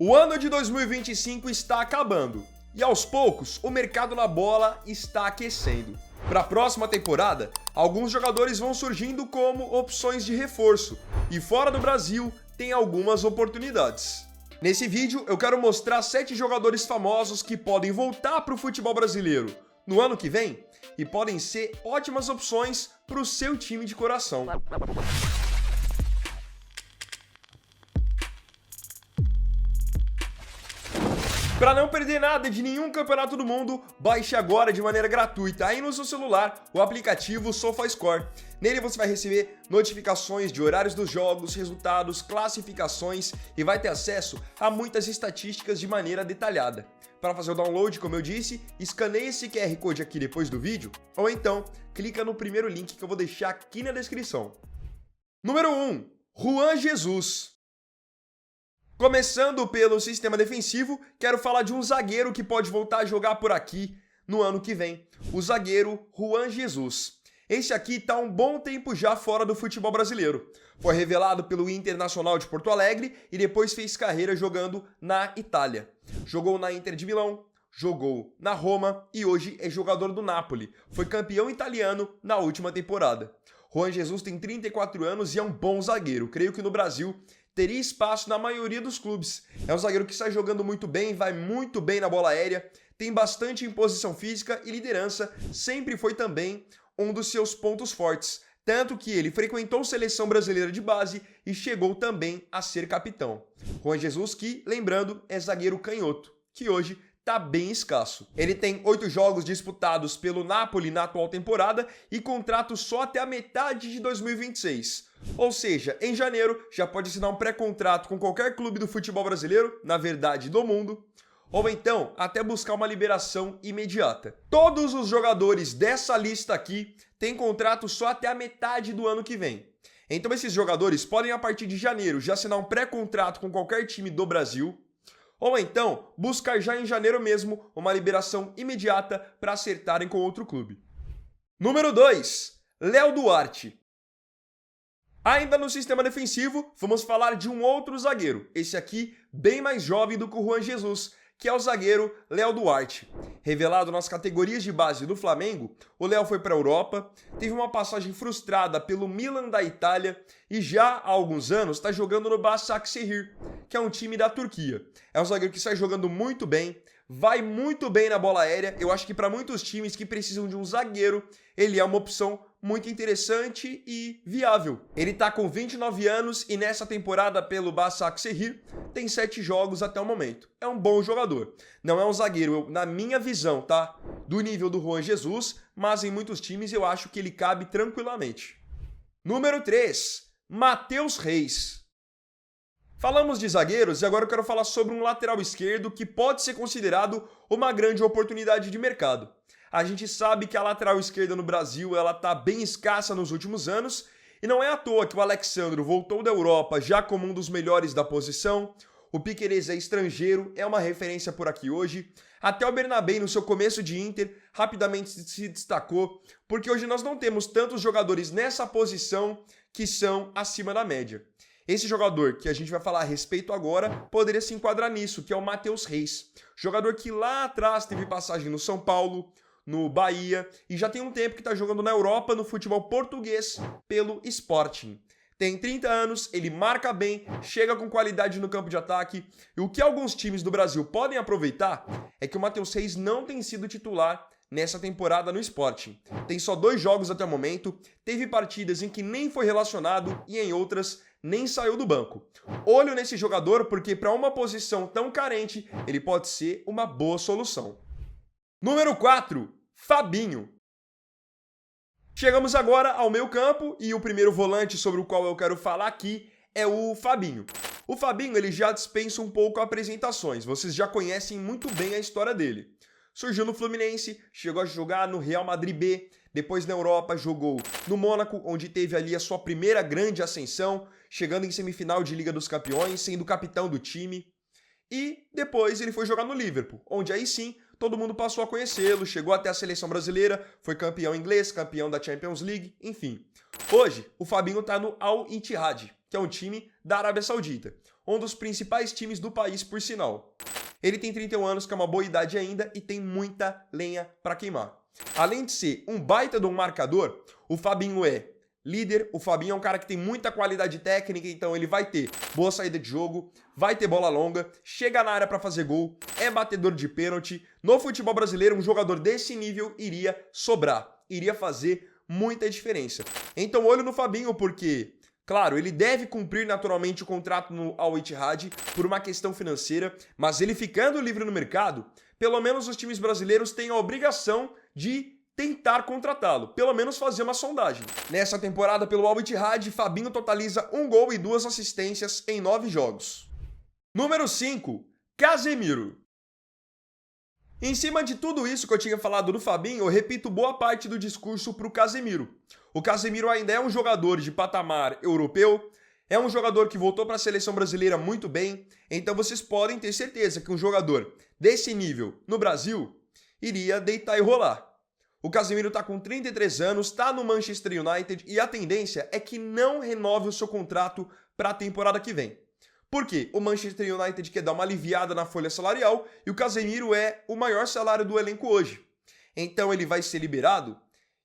O ano de 2025 está acabando e aos poucos o mercado na bola está aquecendo. Para a próxima temporada, alguns jogadores vão surgindo como opções de reforço e fora do Brasil tem algumas oportunidades. Nesse vídeo eu quero mostrar 7 jogadores famosos que podem voltar para o futebol brasileiro no ano que vem e podem ser ótimas opções para o seu time de coração. Para não perder nada de nenhum campeonato do mundo, baixe agora de maneira gratuita aí no seu celular o aplicativo SofaScore. Nele você vai receber notificações de horários dos jogos, resultados, classificações e vai ter acesso a muitas estatísticas de maneira detalhada. Para fazer o download, como eu disse, escaneie esse QR Code aqui depois do vídeo ou então clica no primeiro link que eu vou deixar aqui na descrição. Número 1. Juan Jesus. Começando pelo sistema defensivo, quero falar de um zagueiro que pode voltar a jogar por aqui no ano que vem, o zagueiro Juan Jesus. Esse aqui está um bom tempo já fora do futebol brasileiro. Foi revelado pelo Internacional de Porto Alegre e depois fez carreira jogando na Itália. Jogou na Inter de Milão, jogou na Roma e hoje é jogador do Napoli. Foi campeão italiano na última temporada. Juan Jesus tem 34 anos e é um bom zagueiro. Creio que no Brasil teria espaço na maioria dos clubes. É um zagueiro que está jogando muito bem, vai muito bem na bola aérea, tem bastante imposição física e liderança, sempre foi também um dos seus pontos fortes. Tanto que ele frequentou a seleção brasileira de base e chegou também a ser capitão. Juan Jesus que, lembrando, é zagueiro canhoto, que hoje está bem escasso. Ele tem 8 jogos disputados pelo Napoli na atual temporada e contrato só até a metade de 2026. Ou seja, em janeiro já pode assinar um pré-contrato com qualquer clube do futebol brasileiro, na verdade do mundo, ou então até buscar uma liberação imediata. Todos os jogadores dessa lista aqui têm contrato só até a metade do ano que vem. Então esses jogadores podem a partir de janeiro já assinar um pré-contrato com qualquer time do Brasil, ou então buscar já em janeiro mesmo uma liberação imediata para acertarem com outro clube. Número 2. Léo Duarte. Ainda no sistema defensivo, vamos falar de um outro zagueiro, esse aqui bem mais jovem do que o Juan Jesus, que é o zagueiro Léo Duarte. Revelado nas categorias de base do Flamengo, o Léo foi para a Europa, teve uma passagem frustrada pelo Milan da Itália e já há alguns anos está jogando no Başakşehir, que é um time da Turquia. É um zagueiro que está jogando muito bem, vai muito bem na bola aérea. Eu acho que para muitos times que precisam de um zagueiro, ele é uma opção muito interessante e viável. Ele tá com 29 anos e nessa temporada pelo Başakşehir tem 7 jogos até o momento. É um bom jogador. Não é um zagueiro, na minha visão, tá? Do nível do Juan Jesus, mas em muitos times eu acho que ele cabe tranquilamente. Número 3. Matheus Reis. Falamos de zagueiros e agora eu quero falar sobre um lateral esquerdo que pode ser considerado uma grande oportunidade de mercado. A gente sabe que a lateral esquerda no Brasil ela tá bem escassa nos últimos anos e não é à toa que o Alexandro voltou da Europa já como um dos melhores da posição. O Piquerez é estrangeiro, é uma referência por aqui hoje. Até o Bernabé no seu começo de Inter rapidamente se destacou, porque hoje nós não temos tantos jogadores nessa posição que são acima da média. Esse jogador que a gente vai falar a respeito agora poderia se enquadrar nisso, que é o Matheus Reis. Jogador que lá atrás teve passagem no São Paulo, no Bahia e já tem um tempo que está jogando na Europa no futebol português pelo Sporting. Tem 30 anos, ele marca bem, chega com qualidade no campo de ataque e o que alguns times do Brasil podem aproveitar é que o Matheus Reis não tem sido titular nessa temporada no Sporting. Tem só 2 jogos até o momento, teve partidas em que nem foi relacionado e em outras nem saiu do banco. Olho nesse jogador porque para uma posição tão carente ele pode ser uma boa solução. Número 4. Fabinho. Chegamos agora ao meio campo e o primeiro volante sobre o qual eu quero falar aqui é o Fabinho. O Fabinho ele já dispensa um pouco apresentações, vocês já conhecem muito bem a história dele. Surgiu no Fluminense, chegou a jogar no Real Madrid B, depois na Europa jogou no Mônaco, onde teve ali a sua primeira grande ascensão, chegando em semifinal de Liga dos Campeões, sendo capitão do time. E depois ele foi jogar no Liverpool, onde aí sim todo mundo passou a conhecê-lo, chegou até a seleção brasileira, foi campeão inglês, campeão da Champions League, enfim. Hoje, o Fabinho está no Al Ittihad, que é um time da Arábia Saudita. um dos principais times do país, por sinal. Ele tem 31 anos, que é uma boa idade ainda, e tem muita lenha para queimar. Além de ser um baita de um marcador, o Fabinho é líder. O Fabinho é um cara que tem muita qualidade técnica, então ele vai ter boa saída de jogo, vai ter bola longa, chega na área para fazer gol, é batedor de pênalti. No futebol brasileiro, um jogador desse nível iria sobrar, iria fazer muita diferença. Então olho no Fabinho porque, claro, ele deve cumprir naturalmente o contrato no Al Ittihad por uma questão financeira, mas ele ficando livre no mercado, pelo menos os times brasileiros têm a obrigação de tentar contratá-lo, pelo menos fazer uma sondagem. Nessa temporada pelo Al Ittihad, Fabinho totaliza 1 gol e 2 assistências em 9 jogos. Número 5, Casemiro. Em cima de tudo isso que eu tinha falado do Fabinho, eu repito boa parte do discurso para o Casemiro. O Casemiro ainda é um jogador de patamar europeu, é um jogador que voltou para a seleção brasileira muito bem, então vocês podem ter certeza que um jogador desse nível no Brasil iria deitar e rolar. O Casemiro está com 33 anos, está no Manchester United e a tendência é que não renove o seu contrato para a temporada que vem. Por quê? O Manchester United quer dar uma aliviada na folha salarial e o Casemiro é o maior salário do elenco hoje. Então ele vai ser liberado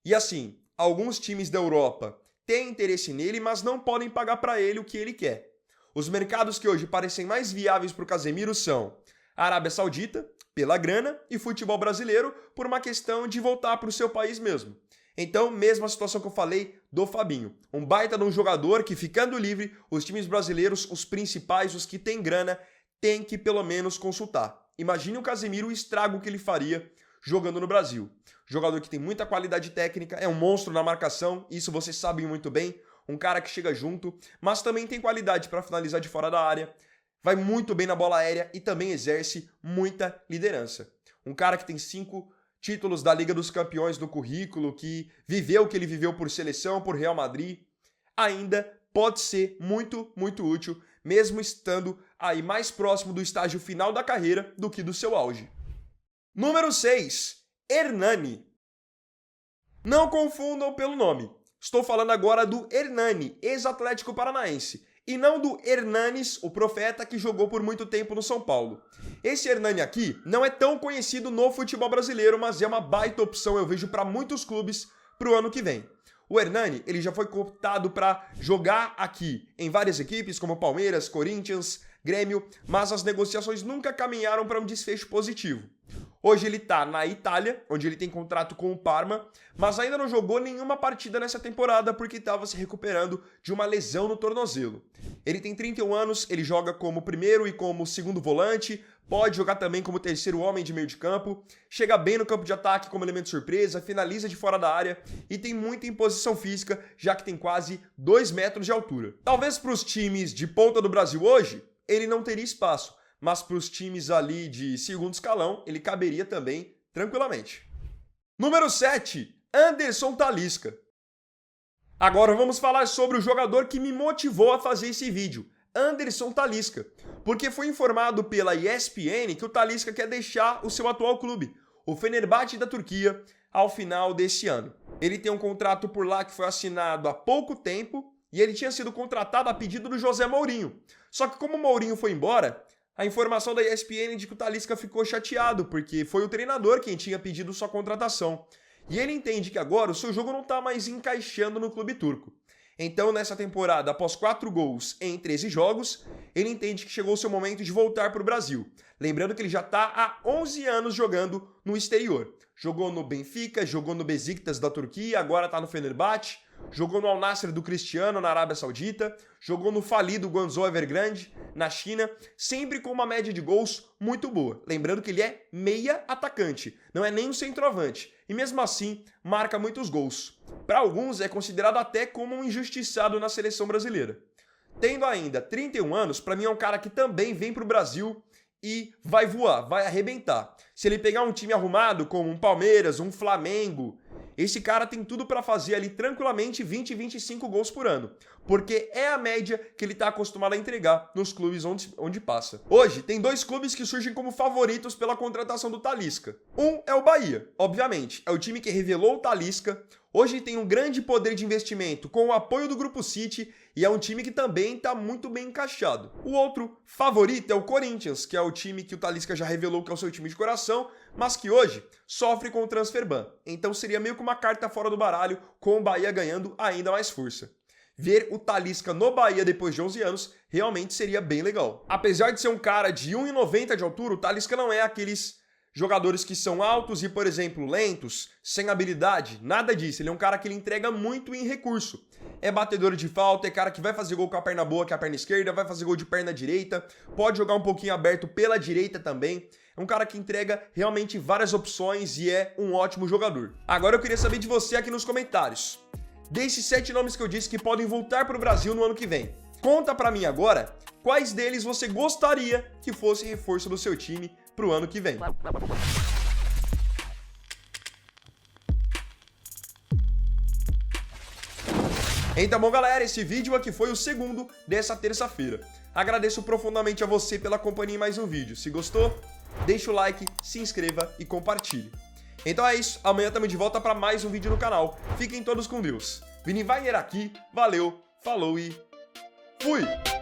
e assim, alguns times da Europa têm interesse nele, mas não podem pagar para ele o que ele quer. Os mercados que hoje parecem mais viáveis para o Casemiro são a Arábia Saudita, pela grana, e futebol brasileiro por uma questão de voltar para o seu país mesmo. Então, mesma situação que eu falei do Fabinho. Um baita de um jogador que, ficando livre, os times brasileiros, os principais, os que têm grana, têm que pelo menos consultar. Imagine o Casemiro, o estrago que ele faria jogando no Brasil. Jogador que tem muita qualidade técnica, é um monstro na marcação, isso vocês sabem muito bem. Um cara que chega junto, mas também tem qualidade para finalizar de fora da área. Vai muito bem na bola aérea e também exerce muita liderança. Um cara que tem 5 títulos da Liga dos Campeões no currículo, que viveu o que ele viveu por seleção, por Real Madrid, ainda pode ser muito, muito útil, mesmo estando aí mais próximo do estágio final da carreira do que do seu auge. Número 6, Hernani. Não confundam pelo nome. Estou falando agora do Hernani, ex-Atlético Paranaense. E não do Hernanes, o profeta que jogou por muito tempo no São Paulo. Esse Hernani aqui não é tão conhecido no futebol brasileiro, mas é uma baita opção, eu vejo, para muitos clubes para o ano que vem. O Hernani, ele já foi cooptado para jogar aqui em várias equipes, como Palmeiras, Corinthians, Grêmio, mas as negociações nunca caminharam para um desfecho positivo. Hoje ele está na Itália, onde ele tem contrato com o Parma, mas ainda não jogou nenhuma partida nessa temporada porque estava se recuperando de uma lesão no tornozelo. Ele tem 31 anos, ele joga como primeiro e como segundo volante, pode jogar também como terceiro homem de meio de campo, chega bem no campo de ataque como elemento surpresa, finaliza de fora da área e tem muita imposição física, já que tem quase 2 metros de altura. Talvez para os times de ponta do Brasil hoje, ele não teria espaço, mas para os times ali de segundo escalão, ele caberia também tranquilamente. Número 7, Anderson Talisca. Agora vamos falar sobre o jogador que me motivou a fazer esse vídeo, Anderson Talisca, porque foi informado pela ESPN que o Talisca quer deixar o seu atual clube, o Fenerbahçe da Turquia, ao final desse ano. Ele tem um contrato por lá que foi assinado há pouco tempo e ele tinha sido contratado a pedido do José Mourinho. Só que como o Mourinho foi embora, a informação da ESPN de que o Talisca ficou chateado, porque foi o treinador quem tinha pedido sua contratação. E ele entende que agora o seu jogo não está mais encaixando no clube turco. Então, nessa temporada, após 4 gols em 13 jogos, ele entende que chegou o seu momento de voltar para o Brasil. Lembrando que ele já está há 11 anos jogando no exterior. Jogou no Benfica, jogou no Besiktas da Turquia, agora está no Fenerbahçe. Jogou no Al Nassr do Cristiano, na Arábia Saudita. Jogou no falido Guangzhou Evergrande, na China. Sempre com uma média de gols muito boa. Lembrando que ele é meia atacante, não é nem um centroavante. E mesmo assim, marca muitos gols. Para alguns, é considerado até como um injustiçado na seleção brasileira. Tendo ainda 31 anos, para mim é um cara que também vem para o Brasil e vai voar, vai arrebentar. Se ele pegar um time arrumado, como um Palmeiras, um Flamengo, esse cara tem tudo para fazer ali tranquilamente 20, 25 gols por ano, porque é a média que ele está acostumado a entregar nos clubes onde passa. Hoje, tem 2 clubes que surgem como favoritos pela contratação do Talisca. Um é o Bahia, obviamente, é o time que revelou o Talisca, Hoje tem um grande poder de investimento com o apoio do Grupo City e é um time que também está muito bem encaixado. O outro favorito é o Corinthians, que é o time que o Talisca já revelou que é o seu time de coração, mas que hoje sofre com o transfer ban. Então seria meio que uma carta fora do baralho, com o Bahia ganhando ainda mais força. Ver o Talisca no Bahia depois de 11 anos realmente seria bem legal. Apesar de ser um cara de 1,90 de altura, o Talisca não é aqueles jogadores que são altos e, por exemplo, lentos, sem habilidade, nada disso. Ele é um cara que ele entrega muito em recurso. É batedor de falta, é cara que vai fazer gol com a perna boa, que é a perna esquerda, vai fazer gol de perna direita, pode jogar um pouquinho aberto pela direita também. É um cara que entrega realmente várias opções e é um ótimo jogador. Agora eu queria saber de você aqui nos comentários. Desses 7 nomes que eu disse que podem voltar para o Brasil no ano que vem, conta pra mim agora quais deles você gostaria que fosse reforço do seu time pro ano que vem. Então, bom, galera, esse vídeo aqui foi o segundo dessa terça-feira. Agradeço profundamente a você pela companhia em mais um vídeo. Se gostou, deixa o like, se inscreva e compartilhe. Então é isso, amanhã estamos de volta para mais um vídeo no canal. Fiquem todos com Deus. Vini Wagner aqui, valeu, falou e fui!